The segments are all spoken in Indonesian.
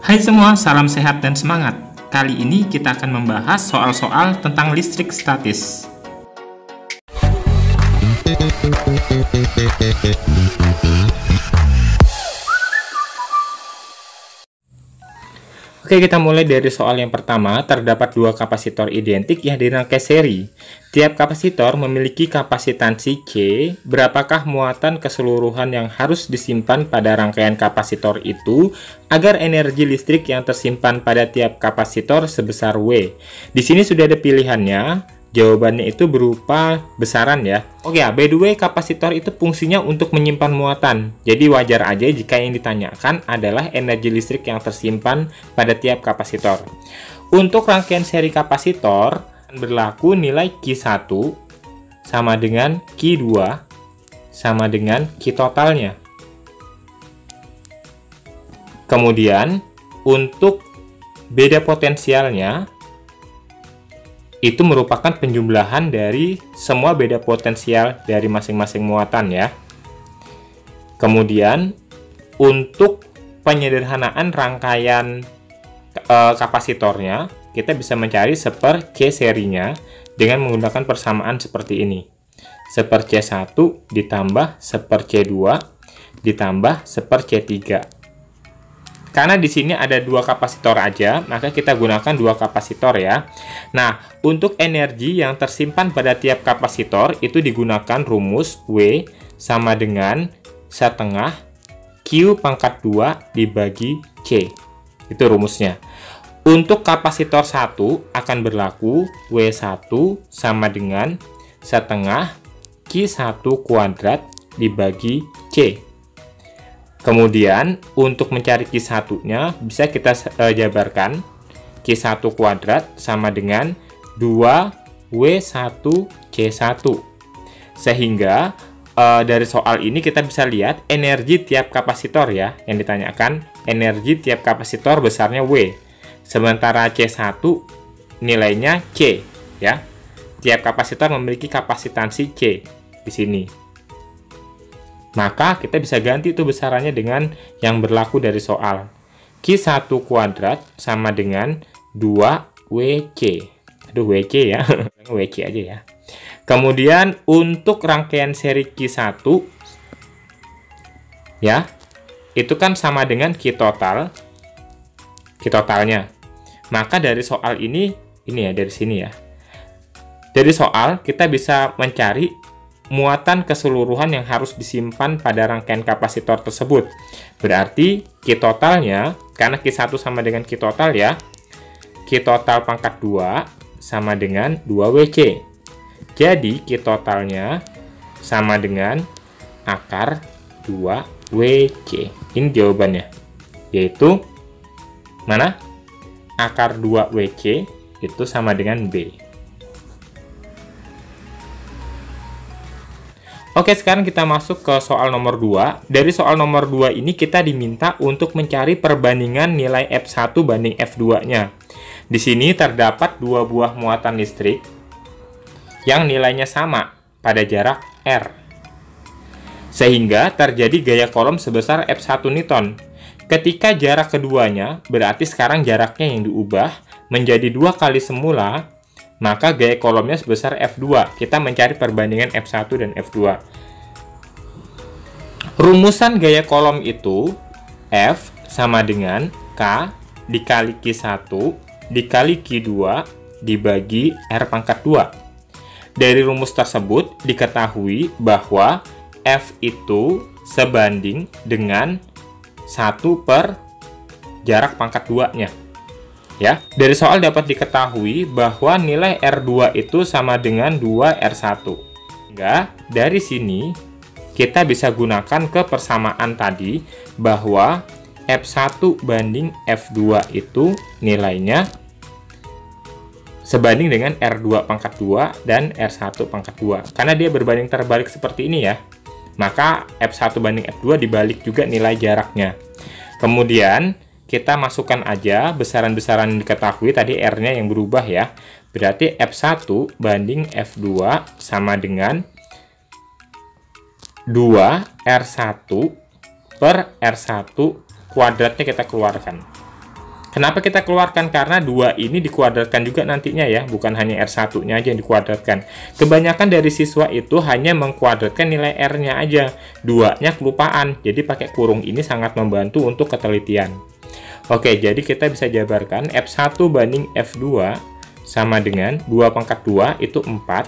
Hai semua, salam sehat dan semangat. Kali ini kita akan membahas soal-soal tentang listrik statis. Oke, kita mulai dari soal yang pertama. Terdapat dua kapasitor identik yang dirangkai seri. Tiap kapasitor memiliki kapasitansi C. Berapakah muatan keseluruhan yang harus disimpan pada rangkaian kapasitor itu agar energi listrik yang tersimpan pada tiap kapasitor sebesar W? Di sini sudah ada pilihannya. Jawabannya itu berupa besaran ya. Oke ya, by the way, kapasitor itu fungsinya untuk menyimpan muatan. Jadi wajar aja jika yang ditanyakan adalah energi listrik yang tersimpan pada tiap kapasitor. Untuk rangkaian seri kapasitor, berlaku nilai Q1 sama dengan Q2 sama dengan Q totalnya. Kemudian, untuk beda potensialnya, itu merupakan penjumlahan dari semua beda potensial dari masing-masing muatan ya. Kemudian untuk penyederhanaan rangkaian kapasitornya, kita bisa mencari seper C serinya dengan menggunakan persamaan seperti ini. Seper C1 ditambah seper C2 ditambah seper C3. Karena di sini ada dua kapasitor aja, maka kita gunakan dua kapasitor ya. Nah, untuk energi yang tersimpan pada tiap kapasitor itu digunakan rumus W sama dengan setengah Q pangkat 2 dibagi C. Itu rumusnya. Untuk kapasitor 1 akan berlaku W1 sama dengan setengah Q1 kuadrat dibagi C. Kemudian, untuk mencari Q1-nya, bisa kita jabarkan. Q1 kuadrat sama dengan 2W1C1. Sehingga, dari soal ini kita bisa lihat energi tiap kapasitor ya. Yang ditanyakan, energi tiap kapasitor besarnya W. Sementara C1 nilainya C. Ya. Tiap kapasitor memiliki kapasitansi C di sini. Maka kita bisa ganti itu besarannya dengan yang berlaku dari soal. Q1 kuadrat sama dengan 2WC. Aduh, WC ya. WC aja ya. Kemudian untuk rangkaian seri Q1 ya, itu kan sama dengan Q totalnya. Maka dari soal ini ya, dari sini ya. Dari soal kita bisa mencari muatan keseluruhan yang harus disimpan pada rangkaian kapasitor tersebut. Berarti Q totalnya, karena Q1 sama dengan Q total ya, Q total pangkat 2 sama dengan 2WC. Jadi Q totalnya sama dengan akar 2WC. Ini jawabannya. Yaitu, mana? Akar 2WC itu sama dengan B. Oke, sekarang kita masuk ke soal nomor 2. Dari soal nomor 2 ini kita diminta untuk mencari perbandingan nilai F1 banding F2-nya. Di sini terdapat dua buah muatan listrik yang nilainya sama pada jarak R. Sehingga terjadi gaya kolom sebesar F1 Newton. Ketika jarak keduanya, berarti sekarang jaraknya yang diubah menjadi 2 kali semula, maka gaya kolomnya sebesar F2. Kita mencari perbandingan F1 dan F2. Rumusan gaya kolom itu F sama dengan K dikali Q1 dikali Q2 dibagi R pangkat 2. Dari rumus tersebut diketahui bahwa F itu sebanding dengan 1 per jarak pangkat 2-nya. Ya, dari soal dapat diketahui bahwa nilai R2 itu sama dengan 2R1. Sehingga dari sini kita bisa gunakan ke persamaan tadi bahwa F1 banding F2 itu nilainya sebanding dengan R2 pangkat 2 dan R1 pangkat 2. Karena dia berbanding terbalik seperti ini ya, maka F1 banding F2 dibalik juga nilai jaraknya. Kemudian kita masukkan aja besaran-besaran yang diketahui, tadi R-nya yang berubah ya. Berarti F1 banding F2 sama dengan 2R1 per R1 kuadratnya kita keluarkan. Kenapa kita keluarkan? Karena 2 ini dikuadratkan juga nantinya ya, bukan hanya R1-nya aja yang dikuadratkan. Kebanyakan dari siswa itu hanya mengkuadratkan nilai R-nya aja, 2-nya kelupaan. Jadi pakai kurung ini sangat membantu untuk ketelitian. Oke, jadi kita bisa jabarkan F1 banding F2 sama dengan 2 pangkat 2 itu 4,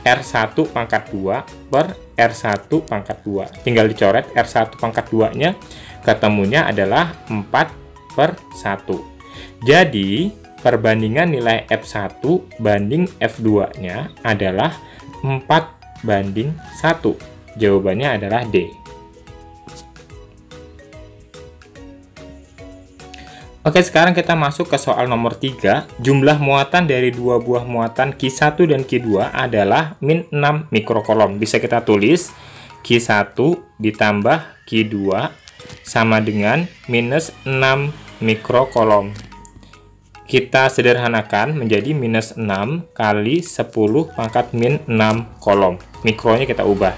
R1 pangkat 2 per R1 pangkat 2. Tinggal dicoret R1 pangkat 2-nya, ketemunya adalah 4 per 1. Jadi, perbandingan nilai F1 banding F2-nya adalah 4 banding 1. Jawabannya adalah D. Oke, sekarang kita masuk ke soal nomor 3. Jumlah muatan dari dua buah muatan Q1 dan Q2 adalah min 6 mikrokolom. Bisa kita tulis Q1 ditambah Q2 sama dengan minus 6 mikrokolom. Kita sederhanakan menjadi minus 6 kali 10 pangkat min 6 kolom. Mikronya kita ubah.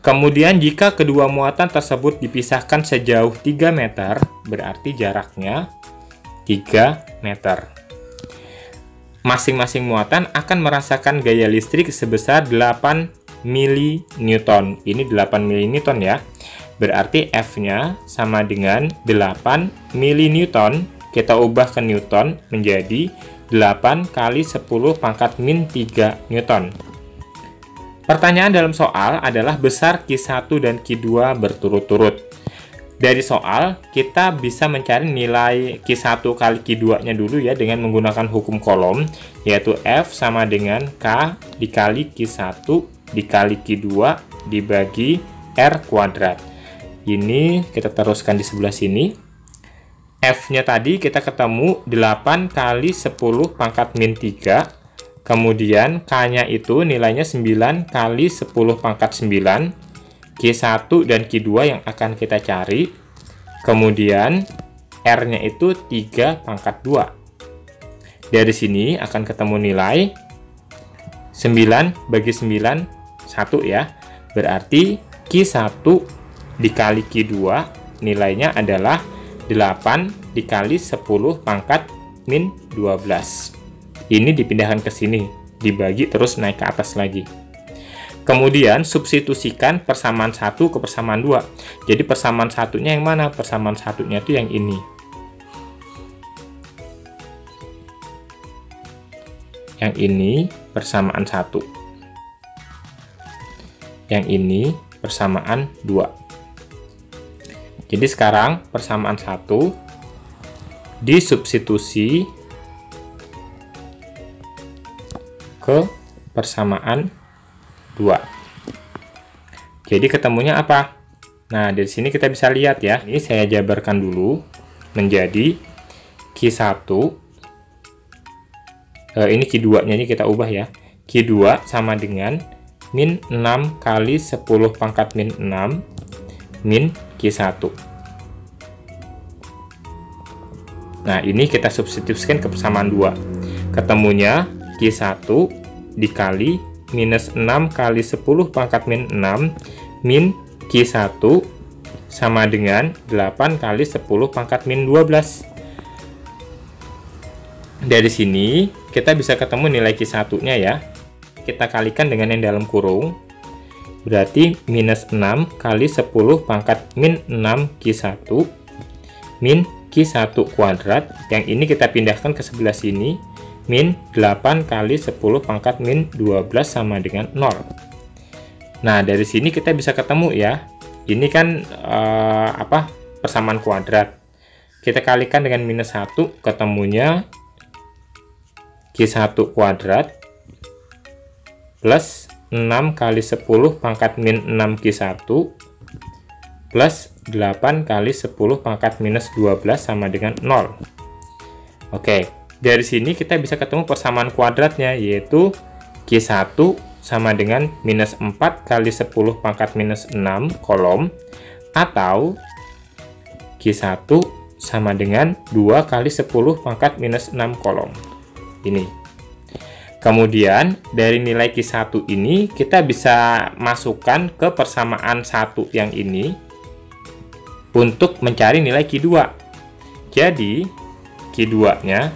Kemudian jika kedua muatan tersebut dipisahkan sejauh 3 meter, berarti jaraknya 3 meter. Masing-masing muatan akan merasakan gaya listrik sebesar 8 mN. Ini 8 mN ya. Berarti F-nya sama dengan 8 mN. Kita ubah ke Newton menjadi 8 kali 10 pangkat min 3 Newton. Pertanyaan dalam soal adalah besar Q1 dan Q2 berturut-turut. Dari soal, kita bisa mencari nilai Q1 kali Q2-nya dulu ya dengan menggunakan hukum kolom, yaitu F sama dengan K dikali Q1 dikali Q2 dibagi R kuadrat. Ini kita teruskan di sebelah sini. F-nya tadi kita ketemu 8 kali 10 pangkat min 3. Kemudian K-nya itu nilainya 9 kali 10 pangkat 9. Q1 dan Q2 yang akan kita cari. Kemudian R-nya itu 3 pangkat 2. Dari sini akan ketemu nilai 9 bagi 9, 1 ya. Berarti Q1 dikali Q2 nilainya adalah 8 dikali 10 pangkat min 12. Ini dipindahkan ke sini, dibagi terus naik ke atas lagi. Kemudian substitusikan persamaan 1 ke persamaan 2. Jadi persamaan satunya yang mana? Persamaan satunya itu yang ini. Yang ini persamaan 1. Yang ini persamaan 2. Jadi sekarang persamaan 1 disubstitusi ke persamaan 2. Jadi ketemunya apa? Nah, dari sini kita bisa lihat ya. Ini saya jabarkan dulu menjadi Q1. Ini Q2-nya ini kita ubah ya. Q2 sama dengan min 6 kali 10 pangkat min 6 min Q1. Nah, ini kita substitusikan ke persamaan 2. Ketemunya Q1 dikali minus 6 kali 10 pangkat min 6 min Q1 sama dengan 8 kali 10 pangkat min 12. Dari sini kita bisa ketemu nilai Q1-nya ya. Kita kalikan dengan yang dalam kurung. Berarti minus 6 kali 10 pangkat min 6 Q1 min Q1 kuadrat. Yang ini kita pindahkan ke sebelah sini. Min 8 kali 10 pangkat min 12 sama dengan 0. Nah, dari sini kita bisa ketemu ya. Ini kan persamaan kuadrat. Kita kalikan dengan minus 1, ketemunya Q1 kuadrat plus 6 kali 10 pangkat min 6 Q1 plus 8 kali 10 pangkat minus 12 sama dengan 0. Oke, dari sini kita bisa ketemu persamaan kuadratnya, yaitu Q1 sama dengan minus 4 kali 10 pangkat minus 6 kolom, atau Q1 sama dengan 2 kali 10 pangkat minus 6 kolom. Ini. Kemudian dari nilai Q1 ini kita bisa masukkan ke persamaan 1 yang ini untuk mencari nilai Q2. Jadi Q2-nya.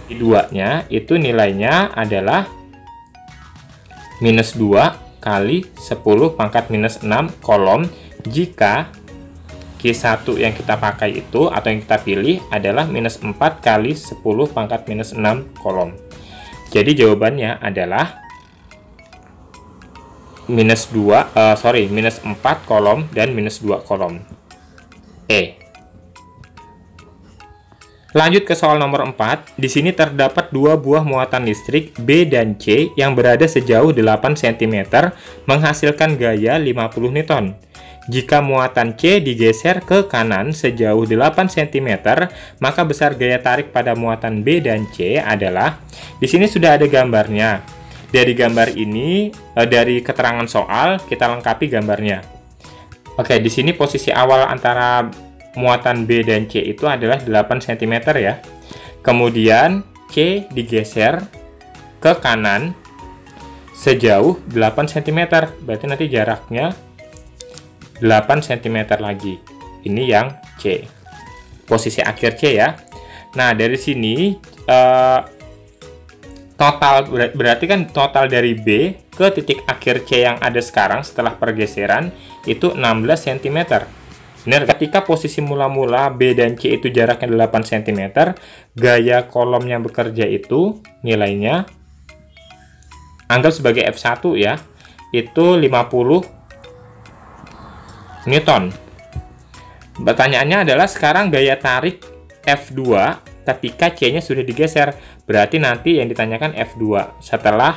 Q2-nya itu nilainya adalah minus 2 kali 10 pangkat minus 6 kolom jika Q1 yang kita pakai itu atau yang kita pilih adalah minus 4 kali 10 pangkat minus 6 kolom. Jadi jawabannya adalah minus 4 kolom dan minus 2 kolom. Lanjut ke soal nomor 4. Di sini terdapat dua buah muatan listrik B dan C yang berada sejauh 8 cm menghasilkan gaya 50 Newton. Jika muatan C digeser ke kanan sejauh 8 cm, maka besar gaya tarik pada muatan B dan C adalah, di sini sudah ada gambarnya. Dari gambar ini, dari keterangan soal, kita lengkapi gambarnya. Oke, di sini posisi awal antara muatan B dan C itu adalah 8 cm ya. Kemudian C digeser ke kanan sejauh 8 cm. Berarti nanti jaraknya 8 cm lagi. Ini yang C. Posisi akhir C ya. Nah, dari sini total berarti kan total dari B ke titik akhir C yang ada sekarang setelah pergeseran itu 16 cm. Benar, ketika posisi mula-mula B dan C itu jaraknya 8 cm, gaya kolom yang bekerja itu nilainya, anggap sebagai F1 ya, itu 50 Newton. Pertanyaannya adalah sekarang gaya tarik F2 ketika C-nya sudah digeser. Berarti nanti yang ditanyakan F2 setelah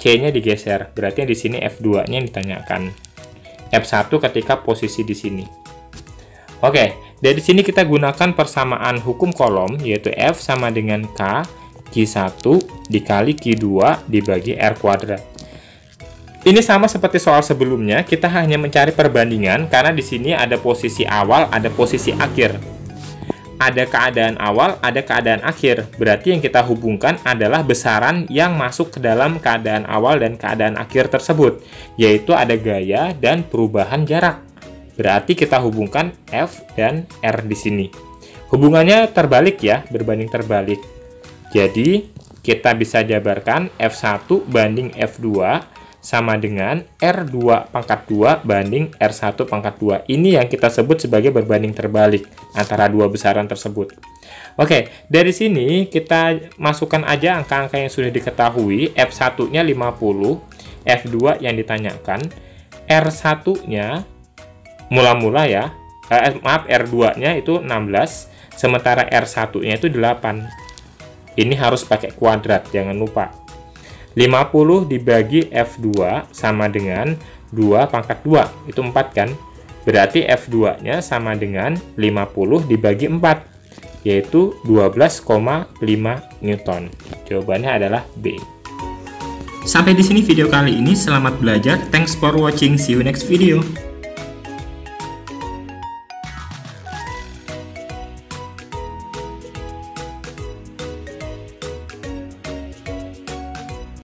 C-nya digeser. Berarti di sini F2-nya yang ditanyakan. F1 ketika posisi di sini. Oke, dari sini kita gunakan persamaan hukum kolom, yaitu F sama dengan K Q1 dikali Q2 dibagi R kuadrat. Ini sama seperti soal sebelumnya, kita hanya mencari perbandingan karena di sini ada posisi awal, ada posisi akhir. Ada keadaan awal, ada keadaan akhir. Berarti yang kita hubungkan adalah besaran yang masuk ke dalam keadaan awal dan keadaan akhir tersebut, yaitu ada gaya dan perubahan jarak. Berarti kita hubungkan F dan R di sini. Hubungannya terbalik ya, berbanding terbalik. Jadi, kita bisa jabarkan F1 banding F2 sama dengan R2 pangkat 2 banding R1 pangkat 2. Ini yang kita sebut sebagai berbanding terbalik antara dua besaran tersebut. Oke, dari sini kita masukkan aja angka-angka yang sudah diketahui. F1-nya 50, F2 yang ditanyakan, R1-nya mula-mula ya, R2-nya itu 16, sementara R1-nya itu 8. Ini harus pakai kuadrat, jangan lupa. 50 dibagi F2 sama dengan 2 pangkat 2, itu 4 kan? Berarti F2-nya sama dengan 50 dibagi 4, yaitu 12,5 Newton. Jawabannya adalah B. Sampai di sini video kali ini, selamat belajar. Thanks for watching, see you next video.